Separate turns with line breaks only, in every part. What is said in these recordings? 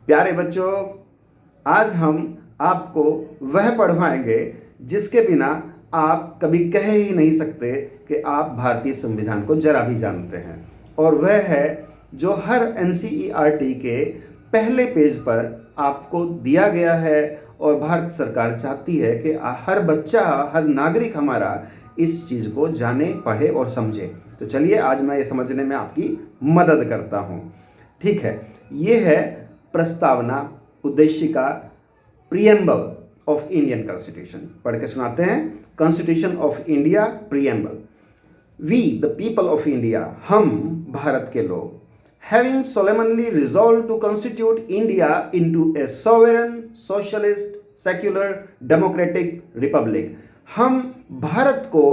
प्यारे बच्चों, आज हम आपको वह पढ़वाएंगे जिसके बिना आप कभी कह ही नहीं सकते कि आप भारतीय संविधान को जरा भी जानते हैं। और वह है जो हर एनसीईआरटी के पहले पेज पर आपको दिया गया है और भारत सरकार चाहती है कि हर बच्चा, हर नागरिक हमारा इस चीज़ को जाने, पढ़े और समझे। तो चलिए आज मैं ये समझने में आपकी मदद करता हूँ। ठीक है, ये है प्रस्तावना, उद्देशिका, प्रीएम्बल ऑफ इंडियन कॉन्स्टिट्यूशन। पढ़ के सुनाते हैं। Constitution of India preamble. We the people of India, हम भारत के लोग, having solemnly resolved to constitute India into a sovereign, socialist, secular, democratic republic, हम भारत को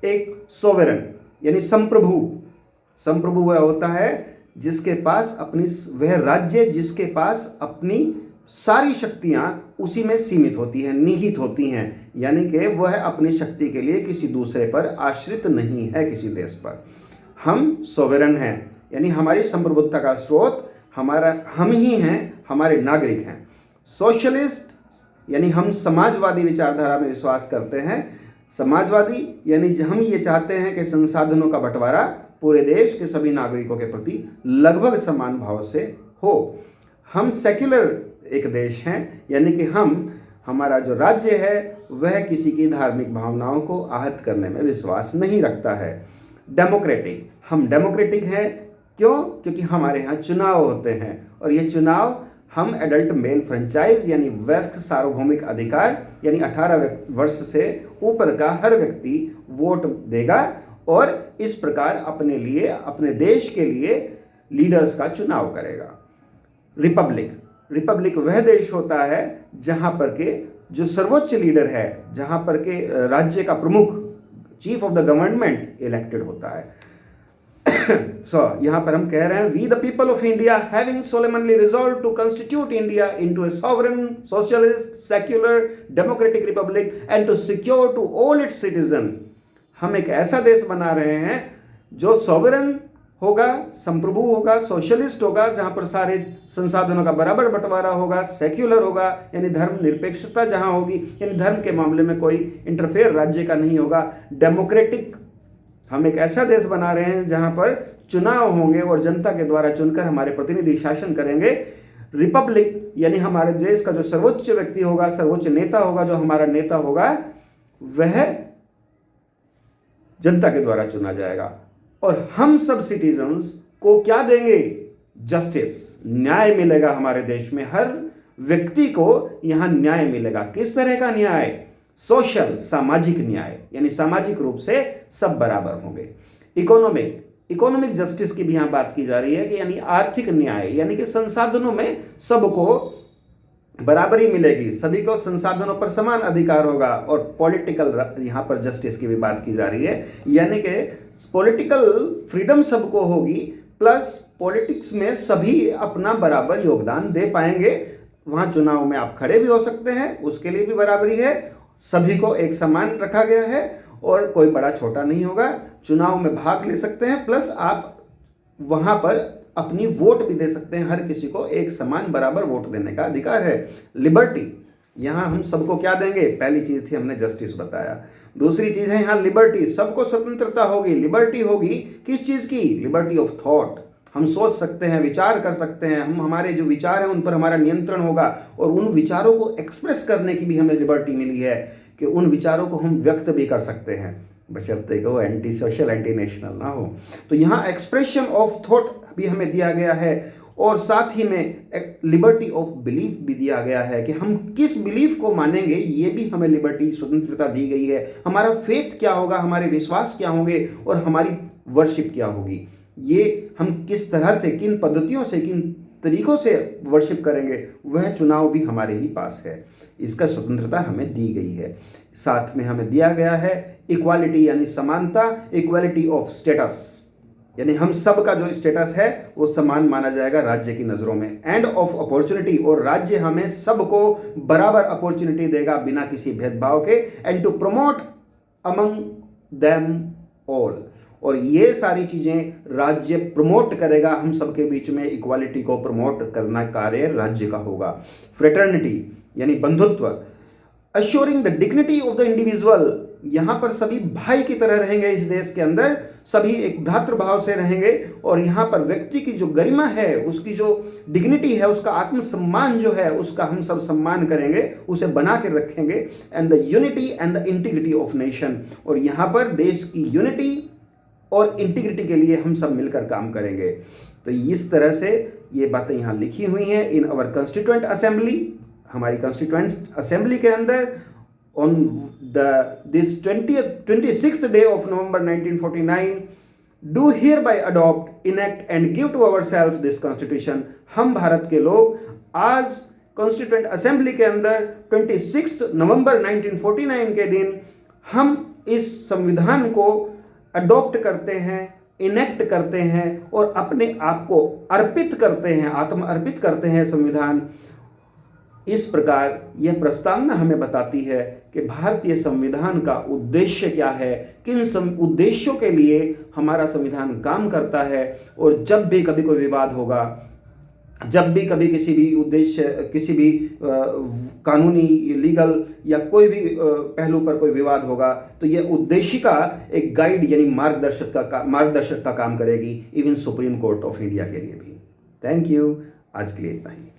एक सोवेरन यानी संप्रभु वह होता है जिसके पास अपनी, वह राज्य जिसके पास अपनी सारी शक्तियां उसी में सीमित होती हैं, निहित होती हैं, यानी कि वह अपनी शक्ति के लिए किसी दूसरे पर आश्रित नहीं है, किसी देश पर। हम सोवेरन हैं, यानी हमारी संप्रभुता का स्रोत हम ही हैं, हमारे नागरिक हैं। सोशलिस्ट यानी हम समाजवादी विचारधारा में विश्वास करते हैं। समाजवादी यानी हम ये चाहते हैं कि संसाधनों का बंटवारा पूरे देश के सभी नागरिकों के प्रति लगभग समान भाव से हो। हम सेक्युलर एक देश हैं, यानी कि हमारा जो राज्य है वह किसी की धार्मिक भावनाओं को आहत करने में विश्वास नहीं रखता है। डेमोक्रेटिक, हम डेमोक्रेटिक हैं। क्यों? क्योंकि हमारे यहाँ चुनाव होते हैं और ये चुनाव हम एडल्ट मेल फ्रेंचाइज यानी वयस्क सार्वभौमिक अधिकार यानी 18 वर्ष से ऊपर का हर व्यक्ति वोट देगा और इस प्रकार अपने लिए, अपने देश के लिए लीडर्स का चुनाव करेगा। रिपब्लिक वह देश होता है जहां पर के जो सर्वोच्च लीडर है, जहां पर के राज्य का प्रमुख, chief of the government elected होता है। यहाँ पर हम कह रहे हैं, we the people of India having solemnly resolved to constitute India into a sovereign, socialist, secular, democratic republic and to secure to all its citizens, हम एक ऐसा देश बना रहे हैं जो सोवरेन होगा, संप्रभु होगा, सोशलिस्ट होगा, जहां पर सारे संसाधनों का बराबर बंटवारा होगा, सेक्युलर होगा यानी धर्म निरपेक्षता जहां होगी, यानी धर्म के मामले में कोई इंटरफेयर राज्य का नहीं होगा। डेमोक्रेटिक, हम एक ऐसा देश बना रहे हैं जहां पर चुनाव होंगे और जनता के द्वारा चुनकर हमारे प्रतिनिधि शासन करेंगे। रिपब्लिक यानी हमारे देश का जो सर्वोच्च व्यक्ति होगा, सर्वोच्च नेता होगा, जो हमारा नेता होगा, वह जनता के द्वारा चुना जाएगा। और हम सब सिटीजन्स को क्या देंगे? जस्टिस, न्याय मिलेगा। हमारे देश में हर व्यक्ति को यहां न्याय मिलेगा। किस तरह का न्याय? सोशल, सामाजिक न्याय, यानी सामाजिक रूप से सब बराबर होंगे। इकोनॉमिक जस्टिस की भी यहां बात की जा रही है कि यानी आर्थिक न्याय, यानी कि संसाधनों में सबको बराबरी मिलेगी, सभी को संसाधनों पर समान अधिकार होगा। और पॉलिटिकल, यहां पर जस्टिस की भी बात की जा रही है, यानी कि पॉलिटिकल फ्रीडम सबको होगी, प्लस पॉलिटिक्स में सभी अपना बराबर योगदान दे पाएंगे। वहां चुनाव में आप खड़े भी हो सकते हैं, उसके लिए भी बराबरी है। सभी को एक समान रखा गया है और कोई बड़ा छोटा नहीं होगा। चुनाव में भाग ले सकते हैं, प्लस आप वहां पर अपनी वोट भी दे सकते हैं। हर किसी को एक समान बराबर वोट देने का अधिकार है। लिबर्टी, यहां हम सबको क्या देंगे? पहली चीज थी, हमने जस्टिस बताया। दूसरी चीज है यहां लिबर्टी, सबको स्वतंत्रता होगी। लिबर्टी होगी किस चीज की? लिबर्टी ऑफ थॉट, हम सोच सकते हैं, विचार कर सकते हैं, हमारे जो विचार हैं उन पर हमारा नियंत्रण होगा और उन विचारों को एक्सप्रेस करने की भी हमें लिबर्टी मिली है कि उन विचारों को हम व्यक्त भी कर सकते हैं, बशर्ते कि वो एंटी सोशल, एंटी नेशनल ना हो। तो यहाँ एक्सप्रेशन ऑफ थॉट भी हमें दिया गया है और साथ ही में लिबर्टी ऑफ बिलीफ भी दिया गया है कि हम किस बिलीफ को मानेंगे, ये भी हमें लिबर्टी, स्वतंत्रता दी गई है। हमारा फेथ क्या होगा, हमारे विश्वास क्या होंगे और हमारी वर्शिप क्या होगी, ये हम किस तरह से, किन पद्धतियों से, किन तरीकों से वर्शिप करेंगे, वह चुनाव भी हमारे ही पास है। इसका स्वतंत्रता हमें दी गई है। साथ में हमें दिया गया है इक्वालिटी यानी समानता, इक्वालिटी ऑफ स्टेटस, यानी हम सब का जो स्टेटस है वो समान माना जाएगा राज्य की नज़रों में। एंड ऑफ अपॉर्चुनिटी, और राज्य हमें सबको बराबर अपॉर्चुनिटी देगा बिना किसी भेदभाव के। And to promote among them all, और ये सारी चीज़ें राज्य प्रमोट करेगा, हम सबके बीच में इक्वालिटी को प्रमोट करना कार्य राज्य का होगा। फ्रेटर्निटी यानी बंधुत्व, assuring the dignity of the individual, यहाँ पर सभी भाई की तरह रहेंगे, इस देश के अंदर सभी एक भ्रातृभाव से रहेंगे और यहाँ पर व्यक्ति की जो गरिमा है, उसकी जो डिग्निटी है, उसका आत्मसम्मान जो है, उसका हम सब सम्मान करेंगे, उसे बना के रखेंगे। And the unity and the integrity of nation, और यहाँ पर देश की यूनिटी और इंटीग्रिटी के लिए हम सब मिलकर काम करेंगे। तो इस तरह से ये बातें यहाँ लिखी हुई हैं इन आवर कॉन्स्टिट्यूएंट असेंबली, हमारी कॉन्स्टिट्यूएंट असेंबली के अंदर। On this 26th day of November 1949, do hereby adopt, enact and give to ourselves this constitution। हम भारत के लोग आज कॉन्स्टिट्यूएंट असेंबली के अंदर 26 नवंबर 1949 के दिन हम इस संविधान को अडॉप्ट करते हैं, इनेक्ट करते हैं और अपने आप को अर्पित करते हैं, आत्म अर्पित करते हैं संविधान। इस प्रकार यह प्रस्तावना हमें बताती है कि भारतीय संविधान का उद्देश्य क्या है, किन उद्देश्यों के लिए हमारा संविधान काम करता है। और जब भी कभी कोई विवाद होगा, जब भी कभी किसी भी उद्देश्य, किसी भी कानूनी, लीगल या कोई भी पहलू पर कोई विवाद होगा, तो यह उद्देशिका एक गाइड यानी मार्गदर्शक का काम करेगी, even supreme court of India के लिए भी। थैंक यू, आज के लिए इतना ही।